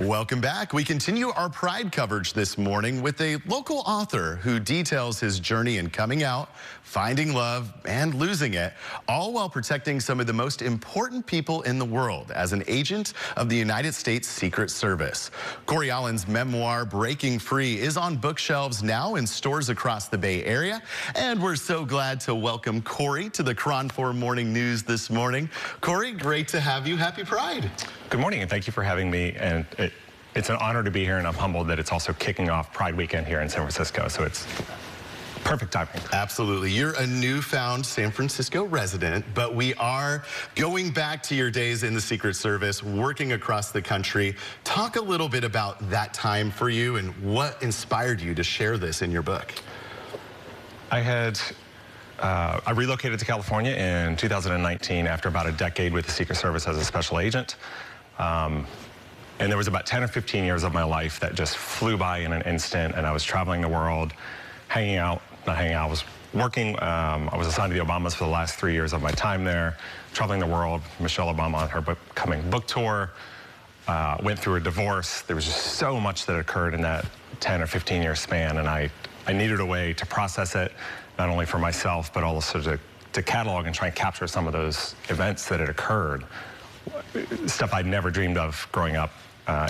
Welcome back. We continue our Pride coverage this morning with a local author who details his journey in coming out, finding love, and losing it, all while protecting some of the most important people in the world as an agent of the United States Secret Service. Cory Allen's memoir, Breaking Free, is on bookshelves now in stores across the Bay Area, and we're so glad to welcome Cory to the KRON 4 Morning News this morning. Cory, great to have you. Happy Pride. Good morning, and thank you for having me. And it's an honor to be here, and I'm humbled that it's also kicking off Pride Weekend here in San Francisco, so it's perfect timing. Absolutely. You're a newfound San Francisco resident, but we are going back to your days in the Secret Service, working across the country. Talk a little bit about that time for you and what inspired you to share this in your book. I relocated to California in 2019 after about a decade with the Secret Service as a special agent. And there was about 10 or 15 years of my life that just flew by in an instant, and I was traveling the world, I was working. I was assigned to the Obamas for the last 3 years of my time there, traveling the world. Michelle Obama on her coming book tour, went through a divorce. There was just so much that occurred in that 10 or 15 year span, and I needed a way to process it, not only for myself, but also to catalog and try and capture some of those events that had occurred, stuff I'd never dreamed of growing up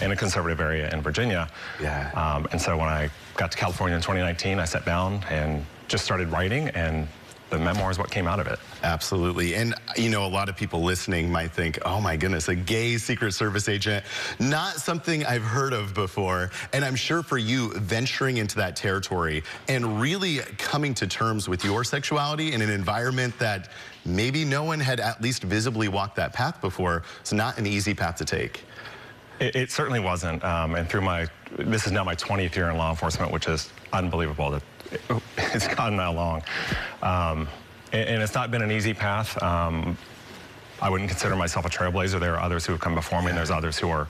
in a conservative area in Virginia. Yeah. And so when I got to California in 2019, I sat down and just started writing, and the memoir is what came out of it. Absolutely. And, you know, a lot of people listening might think, oh my goodness, a gay Secret Service agent, not something I've heard of before. And I'm sure for you, venturing into that territory and really coming to terms with your sexuality in an environment that maybe no one had at least visibly walked that path before, it's not an easy path to take. It certainly wasn't. And through this is now my 20th year in law enforcement, which is unbelievable that it's gone that long. And it's not been an easy path. I wouldn't consider myself a trailblazer. There are others who have come before me, and there's others who are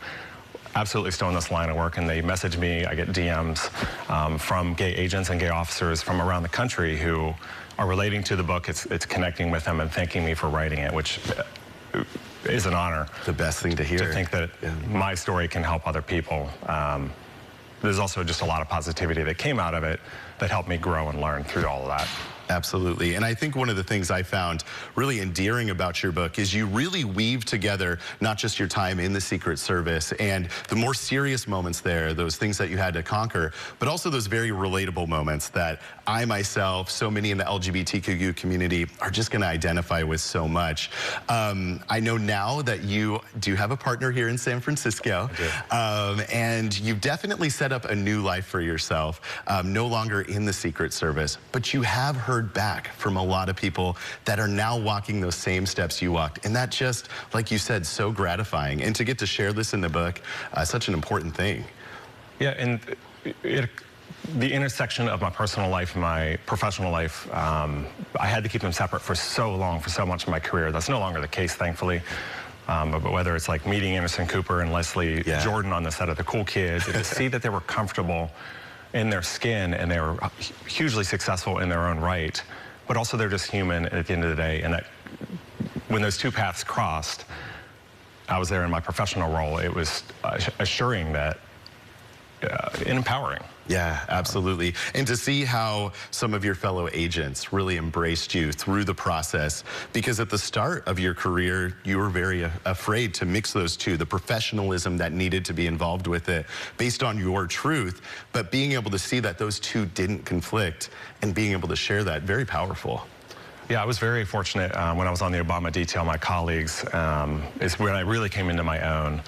absolutely still in this line of work, and they message me. I get DMs from gay agents and gay officers from around the country who are relating to the book. It's connecting with them and thanking me for writing it, which is an honor. The best thing to hear. To think that my story can help other people. There's also just a lot of positivity that came out of it that helped me grow and learn through all of that. Absolutely. And I think one of the things I found really endearing about your book is you really weave together not just your time in the Secret Service and the more serious moments there, those things that you had to conquer, but also those very relatable moments that I myself, so many in the LGBTQ community are just going to identify with so much. I know now that you do have a partner here in San Francisco, and you've definitely set up a new life for yourself, no longer in the Secret Service, but you have heard back from a lot of people that are now walking those same steps you walked. And that just, like you said, so gratifying. And to get to share this in the book, such an important thing. Yeah, and the intersection of my personal life and my professional life, I had to keep them separate for so long, for so much of my career. That's no longer the case, thankfully. But whether it's like meeting Anderson Cooper and Leslie Jordan on the set of The Cool Kids, to see that they were comfortable in their skin and they were hugely successful in their own right, but also they're just human at the end of the day. And that when those two paths crossed, I was there in my professional role. It was assuring that and empowering. Yeah, absolutely. And to see how some of your fellow agents really embraced you through the process, because at the start of your career, you were very afraid to mix those two, the professionalism that needed to be involved with it based on your truth, but being able to see that those two didn't conflict and being able to share that, very powerful. Yeah, I was very fortunate when I was on the Obama detail. My colleagues is when I really came into my own.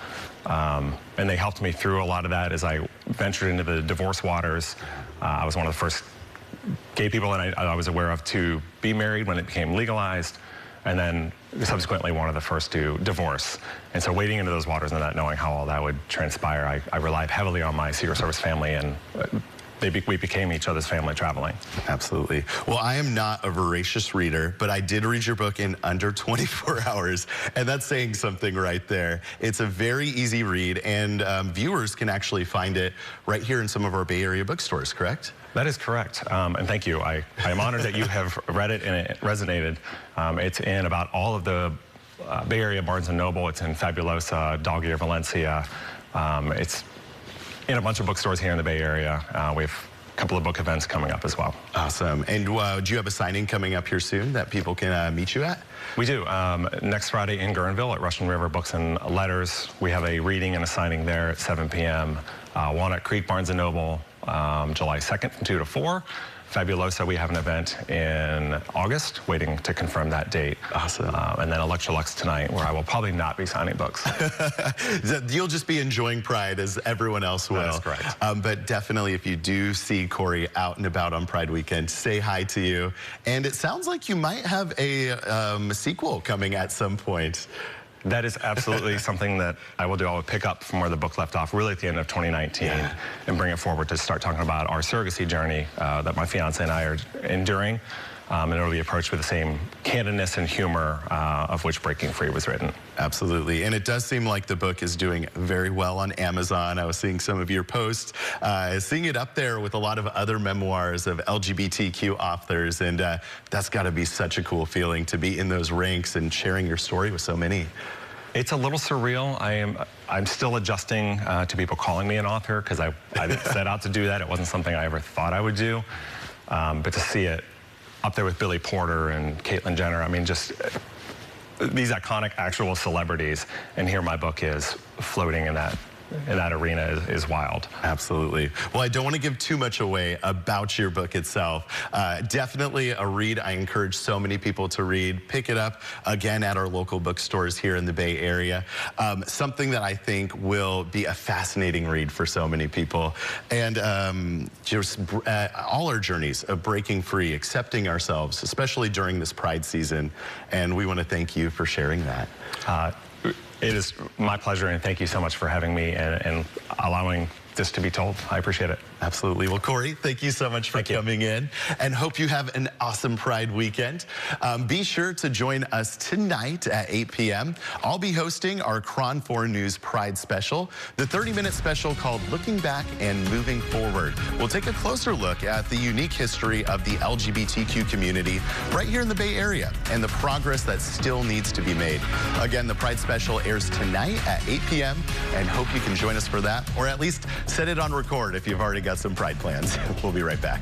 And they helped me through a lot of that as I ventured into the divorce waters. I was one of the first gay people that I was aware of to be married when it became legalized, and then subsequently one of the first to divorce. And so wading into those waters and not knowing how all that would transpire, I relied heavily on my Secret Service family, and we became each other's family traveling. Absolutely. Well, I am not a voracious reader, but I did read your book in under 24 hours, and that's saying something right there. It's a very easy read, and viewers can actually find it right here in some of our Bay Area bookstores, correct? That is correct, and thank you. I am honored that you have read it and it resonated. It's in about all of the Bay Area Barnes & Noble. It's in Fabulosa, Dog Ear Valencia, It's in a bunch of bookstores here in the Bay Area. We have a couple of book events coming up as well. Awesome. And do you have a signing coming up here soon that people can meet you at? We do. Next Friday in Guerneville at Russian River Books and Letters. We have a reading and a signing there at 7 p.m. Walnut Creek Barnes & Noble, July 2nd from 2 to 4. Fabulosa, we have an event in August, waiting to confirm that date. Awesome. And then Electrolux tonight, where I will probably not be signing books. You'll just be enjoying Pride as everyone else will. That's correct. But definitely, if you do see Cory out and about on Pride weekend, say hi to you. And it sounds like you might have a sequel coming at some point. That is absolutely something that I will do. I will pick up from where the book left off really at the end of 2019 and bring it forward to start talking about our surrogacy journey that my fiance and I are enduring. And it will be approached with the same candidness and humor of which Breaking Free was written. Absolutely. And it does seem like the book is doing very well on Amazon. I was seeing some of your posts, seeing it up there with a lot of other memoirs of LGBTQ authors. And that's got to be such a cool feeling to be in those ranks and sharing your story with so many. It's a little surreal. I'm still adjusting to people calling me an author because I didn't set out to do that. It wasn't something I ever thought I would do. But to see it up there with Billy Porter and Caitlyn Jenner, I mean, just these iconic actual celebrities, and here my book is floating in that arena is wild. Absolutely. Well, I don't want to give too much away about your book itself. Definitely a read I encourage so many people to read. Pick it up, again, at our local bookstores here in the Bay Area. Something that I think will be a fascinating read for so many people. And just all our journeys of breaking free, accepting ourselves, especially during this Pride season. And we want to thank you for sharing that. It is my pleasure, and thank you so much for having me and allowing this to be told. I appreciate it. Absolutely. Well, Cory, thank you so much for coming in, and hope you have an awesome Pride weekend. Be sure to join us tonight at 8 p.m. I'll be hosting our KRON 4 News Pride special, the 30-minute special called Looking Back and Moving Forward. We'll take a closer look at the unique history of the LGBTQ community right here in the Bay Area and the progress that still needs to be made. Again, the Pride special airs tonight at 8 p.m. and hope you can join us for that, or at least set it on record if you've already got some Pride plans. We'll be right back.